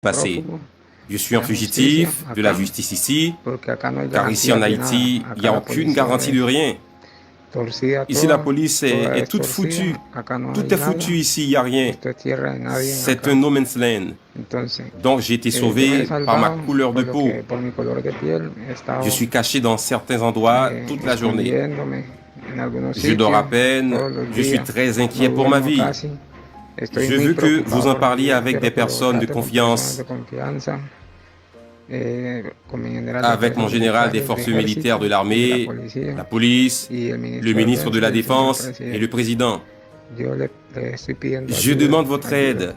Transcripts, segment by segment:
passé. Je suis un fugitif de la justice ici, car ici en Haïti, il n'y a aucune garantie de rien. Ici, la police est toute foutue. Tout est foutu ici, il n'y a rien. C'est un no man's land. Donc, j'ai été sauvé par ma couleur de peau. Je suis caché dans certains endroits toute la journée. Je dors à peine. Je suis très inquiet pour ma vie. Je veux que vous en parliez avec des personnes de confiance, avec mon général des forces militaires de l'armée, la police, le ministre de la Défense et le président. Je demande votre aide.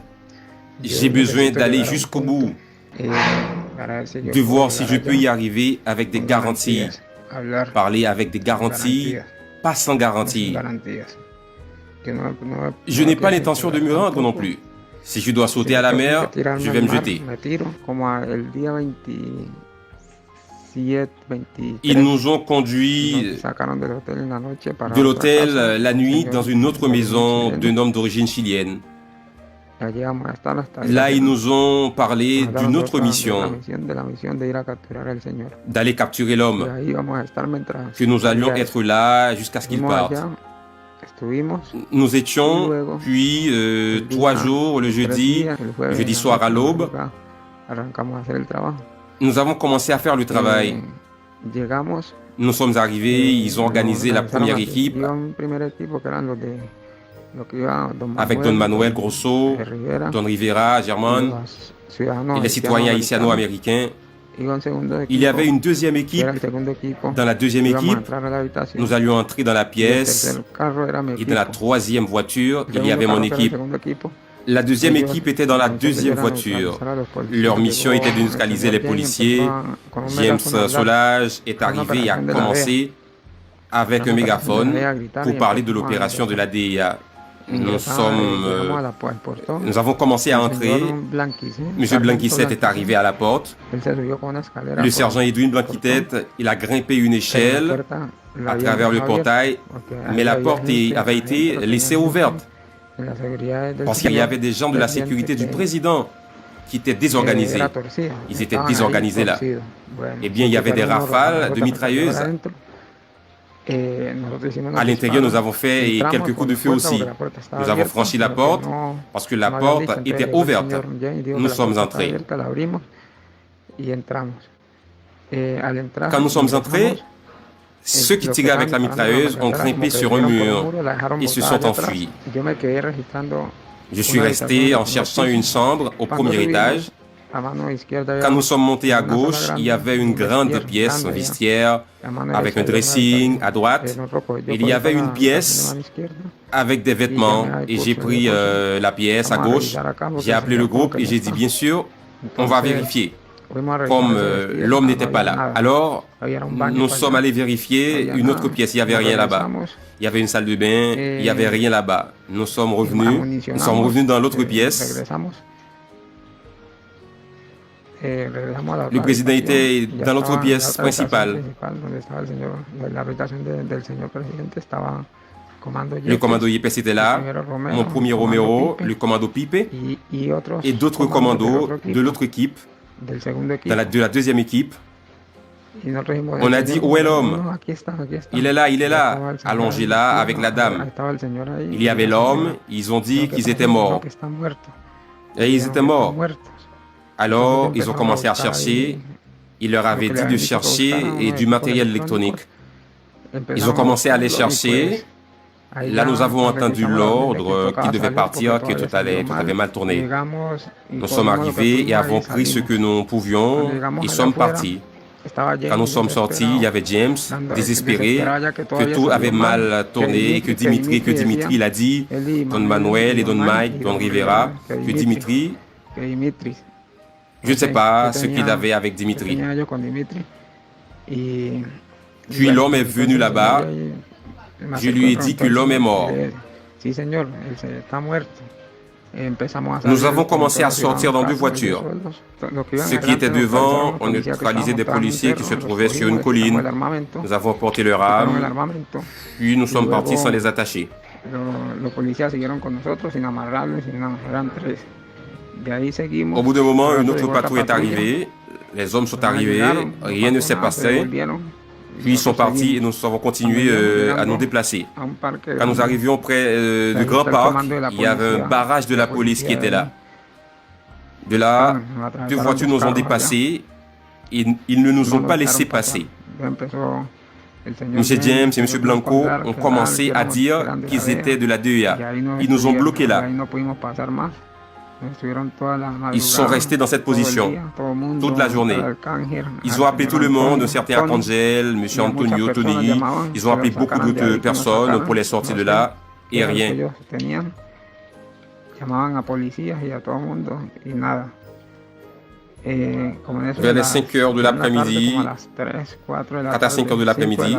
J'ai besoin d'aller jusqu'au bout, de voir si je peux y arriver avec des garanties. Parler avec des garanties, pas sans garantie. Je n'ai pas l'intention de me rendre non plus. Si je dois sauter à la mer, je vais me jeter. Ils nous ont conduits de l'hôtel la nuit dans une autre maison d'un homme d'origine chilienne. Là, ils nous ont parlé d'une autre mission, d'aller capturer l'homme, que nous allions être là jusqu'à ce qu'il parte. Nous étions, puis 3 jours, le jeudi soir à l'aube, nous avons commencé à faire le travail. Nous sommes arrivés, ils ont organisé la première équipe avec Don Manuel Grosso, Don Rivera, Germán et les citoyens haïtiano-américains. Il y avait une deuxième équipe. Dans la deuxième équipe, nous allions entrer dans la pièce et dans la troisième voiture, il y avait mon équipe. La deuxième équipe était dans la deuxième voiture. Leur mission était de neutraliser les policiers. James Solage est arrivé et a commencé avec un mégaphone pour parler de l'opération de la DEA. Nous avons commencé à entrer. M. Blanquisset est arrivé à la porte. Le sergent Edwin Blanquisset, il a grimpé une échelle à travers le portail, mais la porte avait été laissée ouverte parce qu'il y avait des gens de la sécurité du président qui étaient désorganisés. Ils étaient désorganisés là. Eh bien, il y avait des rafales de mitrailleuses. À l'intérieur, nous avons fait quelques coups de feu aussi. Nous avons franchi la porte parce que la porte était ouverte. Nous sommes entrés. Quand nous sommes entrés, ceux qui tiraient avec la mitrailleuse ont grimpé sur un mur et se sont enfuis. Je suis resté en cherchant une chambre au premier étage. Quand nous sommes montés à gauche, il y avait une grande pièce, un vestiaire, avec un dressing à droite. Il y avait une pièce avec des vêtements et j'ai pris la pièce à gauche. J'ai appelé le groupe et j'ai dit, bien sûr, on va vérifier. Comme l'homme n'était pas là. Alors, nous sommes allés vérifier une autre pièce. Il n'y avait rien là-bas. Il y avait une salle de bain. Il n'y avait rien là-bas. Nous sommes revenus dans l'autre pièce. Le président était dans l'autre pièce principale. Le commando Yepes était là, mon premier Romero, le commando Pipe et d'autres commandos de l'autre équipe, de la deuxième équipe. On a dit, où est l'homme? Il est là, allongé là avec la dame. Il y avait l'homme, ils ont dit qu'ils étaient morts. Et ils étaient morts. Alors, ils ont commencé à chercher. Il leur avait dit de chercher du matériel électronique. Ils ont commencé à les chercher. Là, nous avons entendu l'ordre qu'ils devaient partir, que tout avait mal tourné. Nous sommes arrivés et avons pris ce que nous pouvions et sommes partis. Quand nous sommes sortis, il y avait James, désespéré, que tout avait mal tourné et que Dimitri il a dit, Don Manuel et Don Mike, Don Rivera, que Dimitri, je ne sais pas ce qu'il avait avec Dimitri. Puis l'homme est venu là-bas. Je lui ai dit que l'homme est mort. Nous avons commencé à sortir dans 2 voitures. Ceux qui étaient devant ont neutralisé des policiers qui se trouvaient sur une colline. Nous avons porté leur arme, puis nous sommes partis sans les attacher. Au bout d'un moment, une autre patrouille est arrivée. Les hommes sont arrivés, rien ne s'est passé. Puis ils sont partis et nous avons continué à nous déplacer. Quand nous arrivions près du Grand Parc, il y avait un barrage de la police qui était là. De là, 2 voitures nous ont dépassés et ils ne nous ont pas laissé passer. M. James et M. Blanco ont commencé à dire qu'ils étaient de la DEA. Ils nous ont bloqués là. Ils sont restés dans cette position toute la journée. Ils ont appelé tout le monde, un certain Arcangel, M. Antonio, Tony. Ils ont appelé beaucoup d'autres personnes pour les sortir de là et rien. Vers les 5 heures de l'après-midi, 4 à 5 heures de l'après-midi,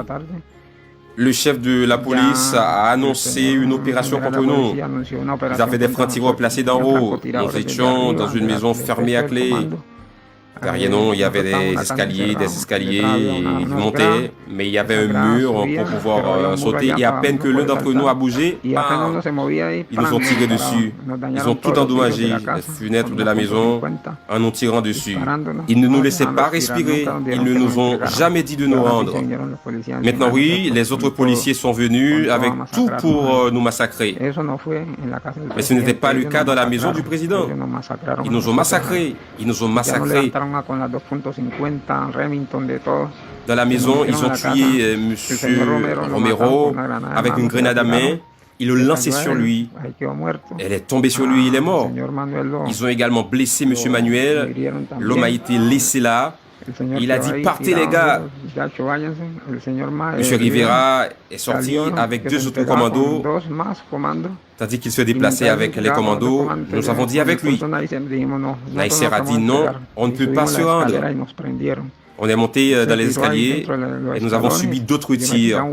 le chef de la police a annoncé une opération contre nous. Ils avaient des francs-tireurs placés d'en haut. Nous étions dans une maison fermée à clé. Derrière nous, il y avait des escaliers, ils montaient, mais il y avait un mur pour pouvoir sauter. Et à peine que l'un d'entre nous a bougé, ils nous ont tiré dessus. Ils ont tout endommagé, les fenêtres de la maison, en nous tirant dessus. Ils ne nous laissaient pas respirer. Ils ne nous ont jamais dit de nous rendre. Maintenant, oui, les autres policiers sont venus avec tout pour nous massacrer. Mais ce n'était pas le cas dans la maison du président. Ils nous ont massacrés. Ils nous ont massacrés. Dans la maison, ils ont tué M. Romero avec une grenade à main. Ils l'ont lancé sur lui. Elle est tombée sur lui, il est mort. Ils ont également blessé M. Manuel. L'homme a été laissé là. Il a dit « Partez les gars !» M. Rivera est sorti avec 2 autres commandos. Tandis qu'il se déplaçait avec les commandos, nous avons dit avec lui. Naïser a dit non, on ne peut pas se rendre. On est monté dans les escaliers et nous avons subi d'autres tirs.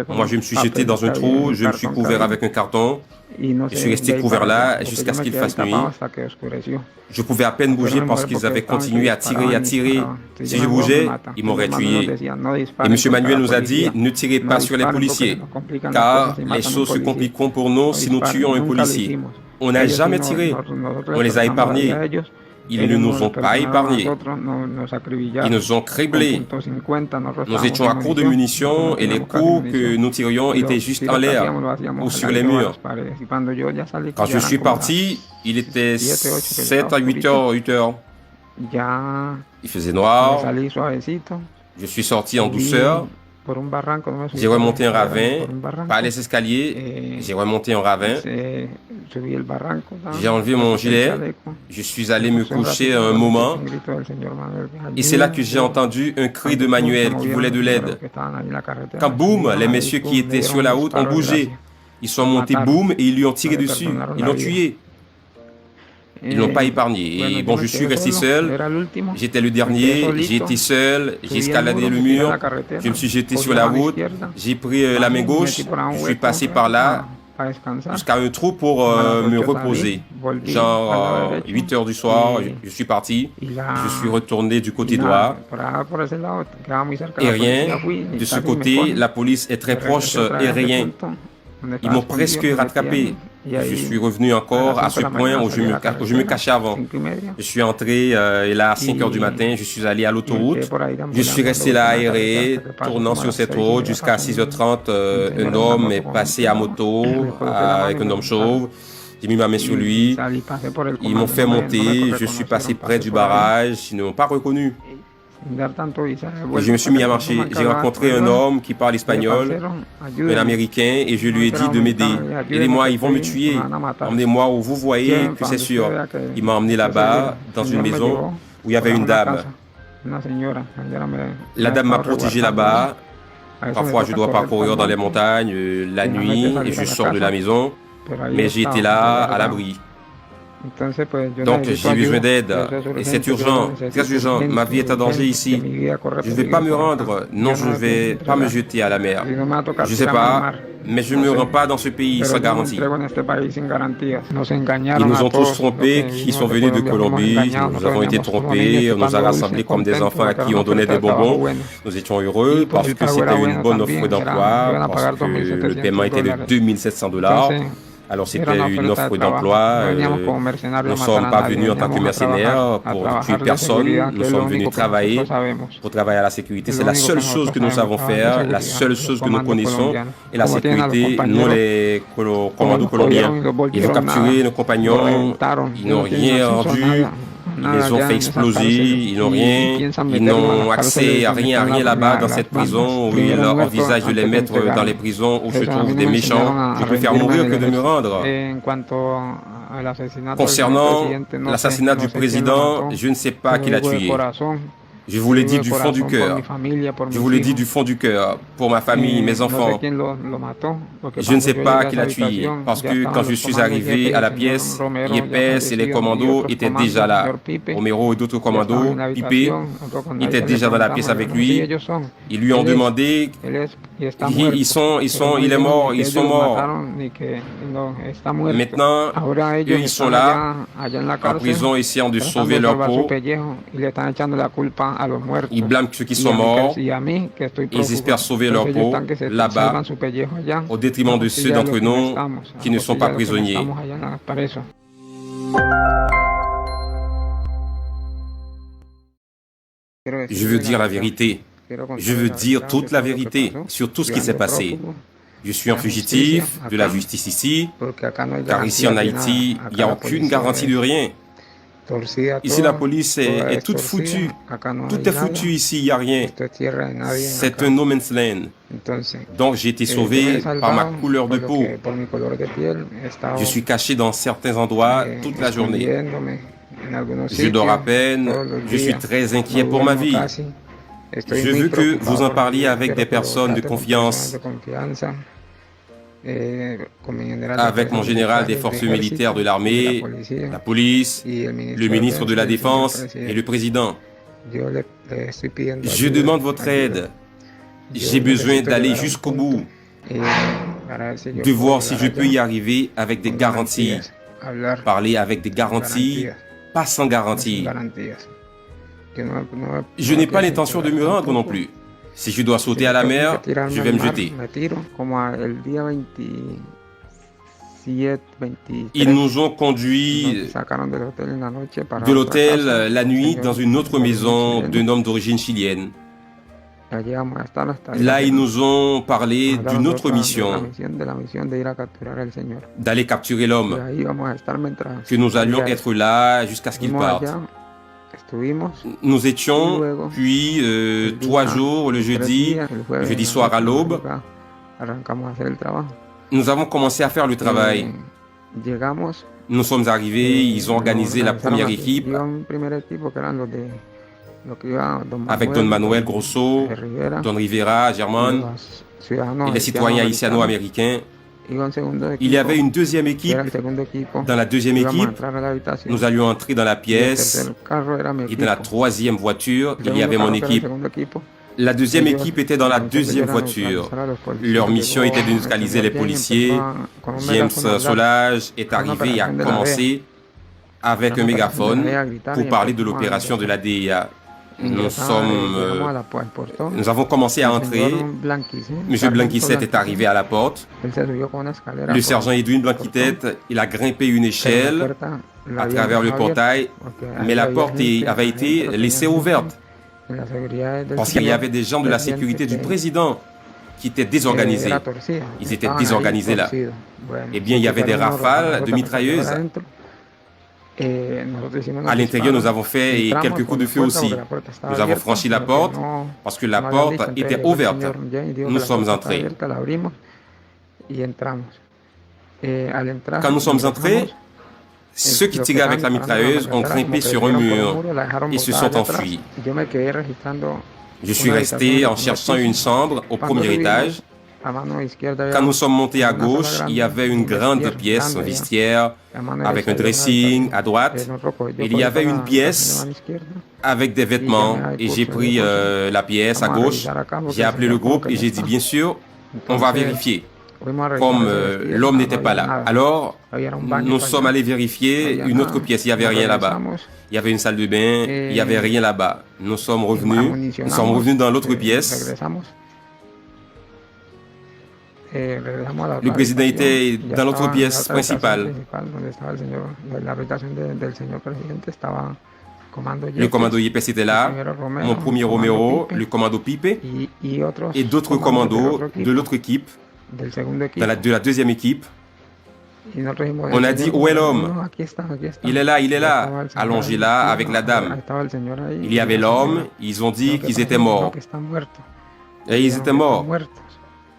Moi, je me suis jeté dans un trou, je me suis couvert avec un carton. Je suis resté couvert là jusqu'à ce qu'il fasse nuit. Je pouvais à peine bouger parce qu'ils avaient continué à tirer et à tirer. Si je bougeais, ils m'auraient tué. Et M. Manuel nous a dit, ne tirez pas sur les policiers, car les choses se compliqueront pour nous si nous tuons un policier. On n'a jamais tiré. On les a épargnés. Ils ne nous ont pas épargnés. Ils nous ont criblés. Nous étions à court de munitions et les coups que nous tirions étaient juste en l'air ou sur les murs. Quand je suis parti, il était 7 à 8 heures. Il faisait noir. Je suis sorti en douceur. J'ai remonté un ravin, pas les escaliers, j'ai remonté un ravin. J'ai enlevé mon gilet, je suis allé me coucher un moment. Et c'est là que j'ai entendu un cri de Manuel qui voulait de l'aide. Quand boum, les messieurs qui étaient sur la route ont bougé. Ils sont montés boum et ils lui ont tiré dessus. Ils l'ont tué. Ils ne l'ont pas épargné. Et bon, je suis resté seul. J'étais le dernier. J'ai été seul. J'ai escaladé le mur. Je me suis jeté sur la route. J'ai pris la main gauche. Je suis passé par là jusqu'à un trou pour me reposer. Genre 8 heures du soir, je suis parti. Je suis retourné du côté droit. Et rien. De ce côté, la police est très proche et rien. Ils m'ont presque rattrapé. Je suis revenu encore à ce point où je me cachais avant. Je suis entré et là à 5 heures du matin, je suis allé à l'autoroute. Je suis resté là aéré, tournant sur cette route jusqu'à 6h30. Un homme est passé à moto avec un homme chauve. J'ai mis ma main sur lui. Ils m'ont fait monter. Je suis passé près du barrage. Ils ne m'ont pas reconnu. Et je me suis mis à marcher. J'ai rencontré un homme qui parle espagnol, un Américain, et je lui ai dit de m'aider. Aidez-moi, ils vont me tuer. Emmenez-moi où vous voyez que c'est sûr. Il m'a emmené là-bas, dans une maison où il y avait une dame. La dame m'a protégé là-bas. Parfois, je dois parcourir dans les montagnes la nuit et je sors de la maison. Mais j'ai été là, à l'abri. Donc j'ai besoin d'aide et c'est urgent, très urgent. Ma vie est en danger ici. Je ne vais pas me rendre, non, je ne vais pas me jeter à la mer. Je ne sais pas, mais je ne me rends pas dans ce pays sans garantie. Ils nous ont tous trompés qui sont venus de Colombie. Nous avons été trompés, on nous a rassemblés comme des enfants à qui on donnait des bonbons. Nous étions heureux parce que c'était une bonne offre d'emploi, parce que le paiement était de $2700. Alors c'était une offre d'emploi. Nous ne sommes pas venus en tant que mercenaires pour tuer personne. Nous sommes venus travailler pour travailler à la sécurité. C'est la seule chose que nous savons faire, la seule chose que nous connaissons. Et la sécurité, nous les commandos colombiens, ils ont capturé nos compagnons, ils n'ont rien rendu. Ils les ont fait exploser, ils n'ont rien, ils n'ont accès à rien là-bas dans cette prison où ils envisagent de les mettre dans les prisons où se trouvent des méchants. Je préfère mourir que de me rendre. Concernant l'assassinat du président, je ne sais pas qui l'a tué. Je vous l'ai dit du fond du cœur. Je vous l'ai dit du fond du cœur, pour ma famille, mes enfants. Je ne sais pas qui l'a tué, parce que quand je suis arrivé à la pièce, Yepes et les commandos étaient déjà là. Romero et d'autres commandos, Pipe, étaient déjà dans la pièce avec lui. Ils lui ont demandé, il est mort, ils sont morts. Maintenant, eux, ils sont là, en prison, essayant de sauver leur peau. Ils blâment ceux qui sont morts. Ils espèrent sauver leur peau là-bas, au détriment de ceux d'entre nous qui ne sont pas prisonniers. Je veux dire la vérité. Je veux dire toute la vérité sur tout ce qui s'est passé. Je suis un fugitif de la justice ici, car ici en Haïti, il n'y a aucune garantie de rien. Ici, la police est toute foutue. Tout est foutu ici, il n'y a rien. C'est un no man's land. Donc, j'ai été sauvé par ma couleur de peau. Je suis caché dans certains endroits toute la journée. Je dors à peine. Je suis très inquiet pour ma vie. Je veux que vous en parliez avec des personnes de confiance, avec mon général des forces militaires de l'armée, la police, le ministre de la Défense et le président. Je demande votre aide. J'ai besoin d'aller jusqu'au bout, de voir si je peux y arriver avec des garanties. Parler avec des garanties, pas sans garantie. Je n'ai pas l'intention de me rendre non plus. Si je dois sauter à la mer, je vais me jeter. Ils nous ont conduits de l'hôtel la nuit dans une autre maison d'un homme d'origine chilienne. Là, ils nous ont parlé d'une autre mission, d'aller capturer l'homme, que nous allions être là jusqu'à ce qu'il parte. Nous étions, puis 3 jours, le jeudi soir à l'aube, nous avons commencé à faire le travail. Nous sommes arrivés, ils ont organisé la première équipe avec Don Manuel Grosso, Don Rivera, Germán et les citoyens haïtiano-américains. Il y avait une deuxième équipe. Dans la deuxième équipe, nous allions entrer dans la pièce et dans la troisième voiture, il y avait mon équipe. La deuxième équipe était dans la deuxième voiture. Leur mission était de neutraliser les policiers. James Solage est arrivé et a commencé avec un mégaphone pour parler de l'opération de la DEA. Nous avons commencé à entrer. M. Blanquisette est arrivé à la porte. Le sergent Edwin Blanquitette, il a grimpé une échelle à travers le portail, mais la porte avait été laissée ouverte parce qu'il y avait des gens de la sécurité du président qui étaient désorganisés. Ils étaient désorganisés là. Eh bien, il y avait des rafales de mitrailleuses. À l'intérieur, nous avons fait quelques coups de feu aussi. Nous avons franchi la porte parce que la porte était ouverte. Nous sommes entrés. Quand nous sommes entrés, ceux qui tiraient avec la mitrailleuse ont grimpé sur un mur et se sont enfuis. Je suis resté en cherchant une chambre au premier étage. Quand nous sommes montés à gauche, il y avait une grande pièce, un vestiaire, avec un dressing à droite. Il y avait une pièce avec des vêtements. Et j'ai pris la pièce à gauche. J'ai appelé le groupe et j'ai dit, bien sûr, on va vérifier. Comme l'homme n'était pas là. Alors, nous sommes allés vérifier une autre pièce. Il n'y avait rien là-bas. Il y avait une salle de bain. Il n'y avait rien là-bas. Nous sommes revenus dans l'autre pièce. Le président était dans l'autre pièce principale. Le commando Yepes était là, mon premier Romero, le commando Pipe et d'autres commandos de l'autre équipe, de la deuxième équipe. On a dit, où est l'homme? Il est là, allongé là avec la dame. Il y avait l'homme, ils ont dit qu'ils étaient morts. Et ils étaient morts.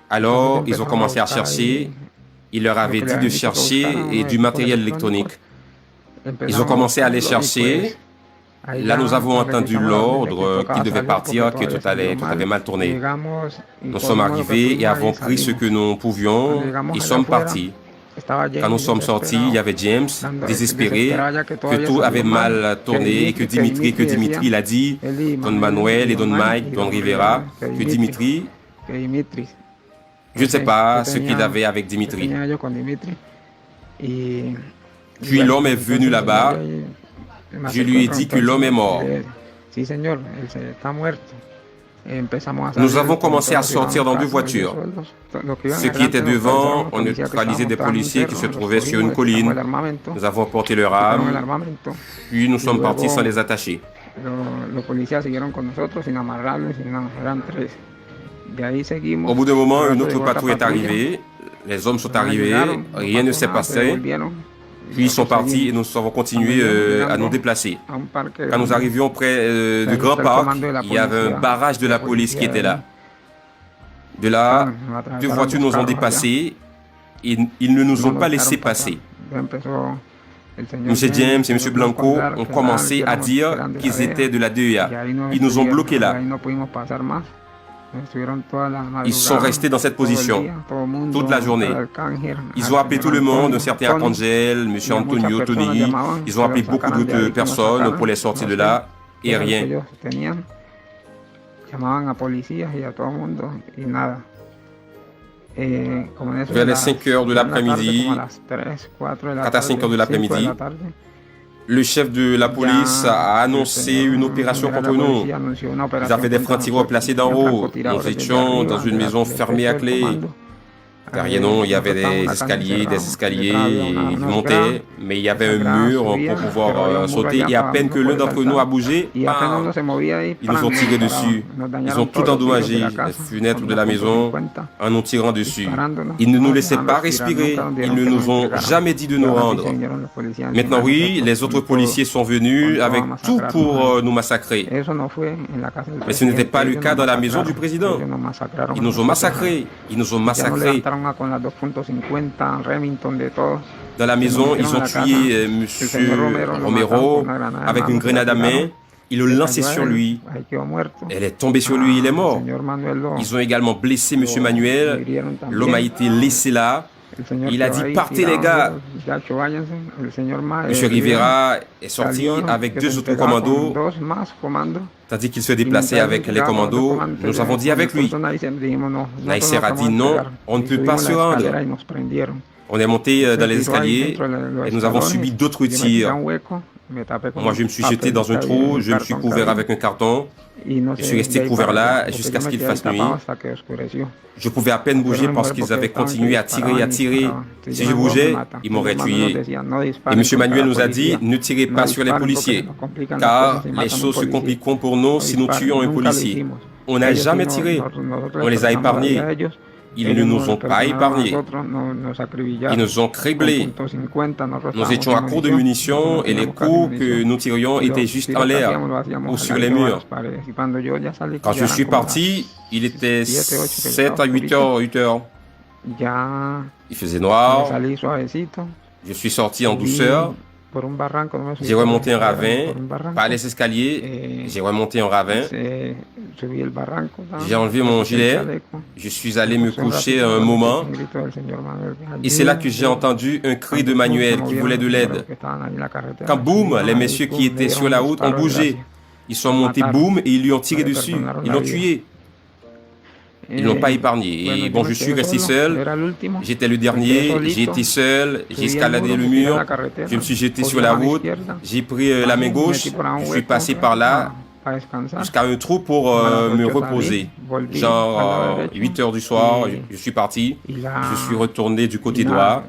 Alors, ils ont commencé à chercher. Il leur avait dit de chercher et du matériel électronique. Ils ont commencé à les chercher. Là, nous avons entendu l'ordre qu'ils devaient partir, que tout avait mal tourné. Nous sommes arrivés et avons pris ce que nous pouvions et sommes partis. Quand nous sommes sortis, il y avait James, désespéré, que tout avait mal tourné et que Dimitri l'a dit, Don Manuel et Don Mike, Don Rivera, que Dimitri, je ne sais pas ce qu'il avait avec Dimitri. Puis l'homme est venu là-bas, je lui ai dit que l'homme est mort. Nous avons commencé à sortir dans deux voitures. Ceux qui étaient devant ont neutralisé des policiers qui se trouvaient sur une colline. Nous avons porté leur arme, puis nous sommes partis sans les attacher. Au bout d'un moment, une autre patrouille est arrivée. Les hommes sont arrivés, rien ne s'est passé. Puis ils sont partis et nous avons continué à nous déplacer. Quand nous arrivions près du Grand Parc, il y avait un barrage de la police qui était là. De là, deux voitures nous ont dépassés et ils ne nous ont pas laissé passer. M. James et M. Blanco ont commencé à dire qu'ils étaient de la DEA. Ils nous ont bloqués là. Ils sont restés dans cette position toute la journée. Ils ont appelé tout le monde, un certain Arcangel, M. Antonio, Tony. Ils ont appelé beaucoup d'autres personnes pour les sortir de là et rien. Vers les 5 heures de l'après-midi, 4 à 5 heures de l'après-midi, le chef de la police a annoncé une opération contre nous. Ils avaient des francs-tireurs placés d'en haut. Nous étions dans une maison fermée à clé. Derrière nous, il y avait des escaliers, ils montaient, mais il y avait un mur pour pouvoir sauter. Et à peine que l'un d'entre nous a bougé, ils nous ont tiré dessus. Ils ont tout endommagé, les fenêtres de la maison, en nous tirant dessus. Ils ne nous laissaient pas respirer. Ils ne nous ont jamais dit de nous rendre. Maintenant, oui, les autres policiers sont venus avec tout pour nous massacrer. Mais ce n'était pas le cas dans la maison du président. Ils nous ont massacrés. Ils nous ont massacrés. Dans la maison, ils ont tué M. Romero avec une grenade à main. Ils l'ont lancé sur lui. Elle est tombée sur lui, il est mort. Ils ont également blessé M. Manuel. L'homme a été laissé là. Il a dit, partez les gars. M. Rivera est sorti avec deux autres commandos. Tandis qu'il se déplaçait avec les commandos, nous avons dit avec lui. L'ASR a dit non, on ne peut pas se rendre. On est monté dans les escaliers et nous avons subi d'autres tirs. Moi, je me suis jeté dans un trou, je me suis couvert avec un carton. Je suis resté couvert là jusqu'à ce qu'il fasse nuit. Je pouvais à peine bouger parce qu'ils avaient continué à tirer et à tirer. Si je bougeais, ils m'auraient tué. Et M. Manuel nous a dit, ne tirez pas sur les policiers, car les choses se compliqueront pour nous si nous tuons un policier. On n'a jamais tiré. On les a épargnés. Ils ne nous ont pas épargnés. Ils nous ont criblés. Nous étions à court de munitions et les coups que nous tirions étaient juste en l'air ou sur les murs. Quand je suis parti, il était 7 à 8 heures. Il faisait noir. Je suis sorti en douceur. J'ai remonté un ravin, pas les escaliers, j'ai remonté un ravin. J'ai enlevé mon gilet, je suis allé me coucher un moment. Et c'est là que j'ai entendu un cri de Manuel qui voulait de l'aide. Quand boum, les messieurs qui étaient sur la route ont bougé. Ils sont montés boum et ils lui ont tiré dessus. Ils l'ont tué. Ils ne l'ont pas épargné. Et bon, je suis resté seul. J'étais le dernier. J'ai été seul. J'ai escaladé le mur. Je me suis jeté sur la route. J'ai pris la main gauche. Je suis passé par là. jusqu'à un trou pour me reposer. Genre 8 heures du soir, je suis parti, je suis retourné du côté droit.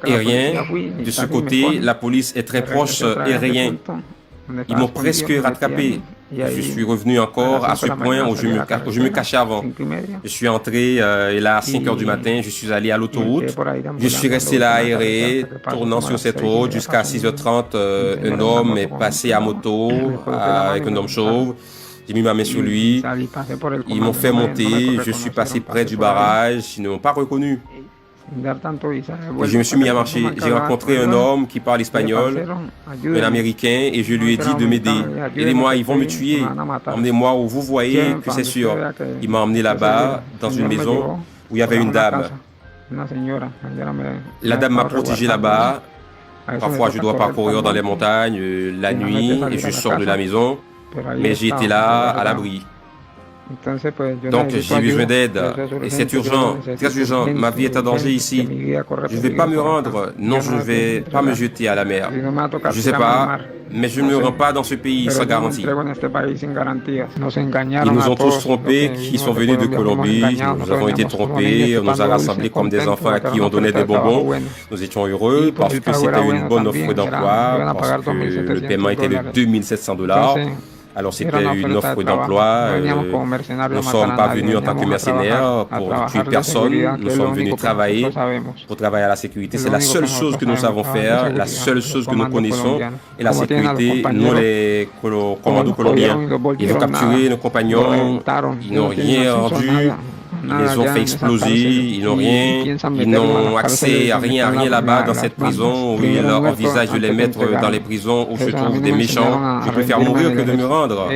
Et rien, de ce côté, la police est très proche et rien. Ils m'ont presque rattrapé. Je suis revenu encore à ce point où je me cachais avant. Je suis entré et là à 5 heures du matin, je suis allé à l'autoroute. Je suis resté là aéré, tournant sur cette route jusqu'à 6h30. Un homme est passé à moto avec un homme chauve. J'ai mis ma main sur lui. Ils m'ont fait monter. Je suis passé près du barrage. Ils ne m'ont pas reconnu. Et je me suis mis à marcher. J'ai rencontré un homme qui parle espagnol, un Américain, et je lui ai dit de m'aider. Aidez-moi, ils vont me tuer. Emmenez-moi où vous voyez que c'est sûr. Il m'a emmené là-bas, dans une maison où il y avait une dame. La dame m'a protégé là-bas. Parfois, je dois parcourir dans les montagnes la nuit et je sors de la maison. Mais j'ai été là, à l'abri. Donc j'ai besoin d'aide et c'est urgent, très urgent. Ma vie est en danger ici. Je ne vais pas me rendre, non, je ne vais pas me jeter à la mer. Je ne sais pas, mais je ne me rends pas dans ce pays sans garantie. Ils nous ont tous trompés, qui sont venus de Colombie. Nous avons été trompés, on nous a rassemblés comme des enfants à qui on donnait des bonbons. Nous étions heureux parce que c'était une bonne offre d'emploi, parce que le paiement était de $2700. Alors c'était une offre d'emploi. Nous ne sommes pas venus en tant que mercenaires pour tuer personne. Nous sommes venus travailler pour travailler à la sécurité. C'est la seule chose que nous savons faire, la seule chose que nous connaissons. Et la sécurité, nous les commandos colombiens. Ils ont capturé nos compagnons, ils n'ont rien rendu. Ils les ont fait exploser, ils n'ont rien, ils n'ont accès à rien là-bas dans cette prison où ils envisagent de les mettre dans les prisons où se trouvent des méchants. Je préfère mourir que de me rendre.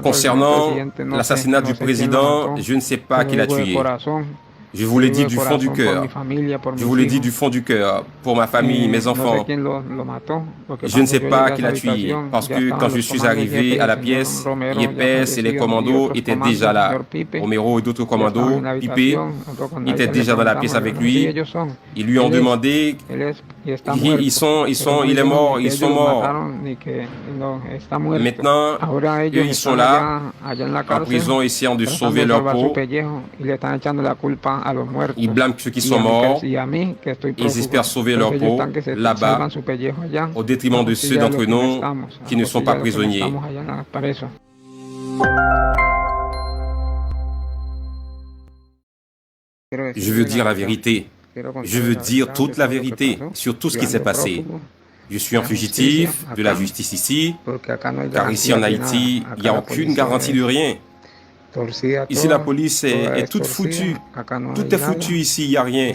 Concernant l'assassinat du président, je ne sais pas qui l'a tué. Je vous l'ai dit du fond du cœur. Je vous l'ai dit du fond du cœur, pour ma famille, mes enfants. Je ne sais pas qui l'a tué, parce que quand je suis arrivé à la pièce, Yepes et les commandos étaient déjà là. Romero et d'autres commandos, Pipe, étaient déjà dans la pièce avec lui. Ils lui ont demandé, il est mort, ils sont morts. Maintenant, eux, ils sont là, en prison, essayant de sauver leur peau. Ils blâment ceux qui sont morts. Ils espèrent sauver leur peau là-bas, au détriment de ceux d'entre nous qui ne sont pas prisonniers. Je veux dire la vérité. Je veux dire toute la vérité sur tout ce qui s'est passé. Je suis un fugitif de la justice ici, car ici en Haïti, il n'y a aucune garantie de rien. Ici, la police est toute foutue. Tout est foutu ici, il n'y a rien.